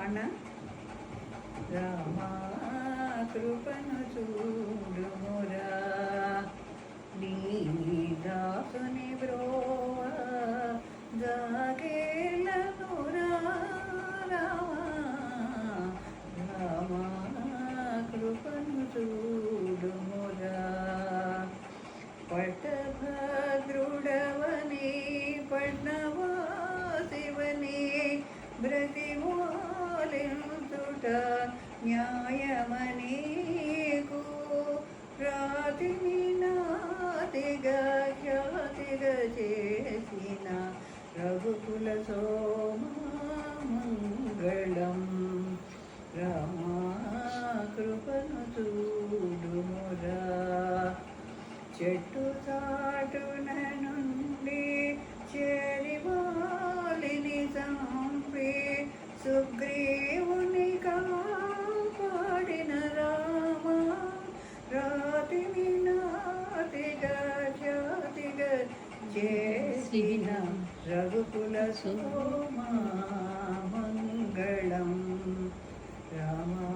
అన్న రామా కృపను చూడుమురా నీ దాసుని బ్రోవా జాగేలనురా రామా కృపను చూడుమురా పట్టభద్రుడవని పట్నవాసివని బ్రతిమాలింతుట న్యాయమనీకు రాతిని నాతిగా ఖ్యాతిగా చేసిన రఘుకుల సోమంగళం రామా కృపను చూడుమురా చెట్టు చాటున నుండి చెరివాలిని చంపి సుగ్రీవుని కాపాడిన రామ రాతిని నాతిగా ఖ్యాతిగా చేసిన రఘుకుల సోమ మంగళం రామా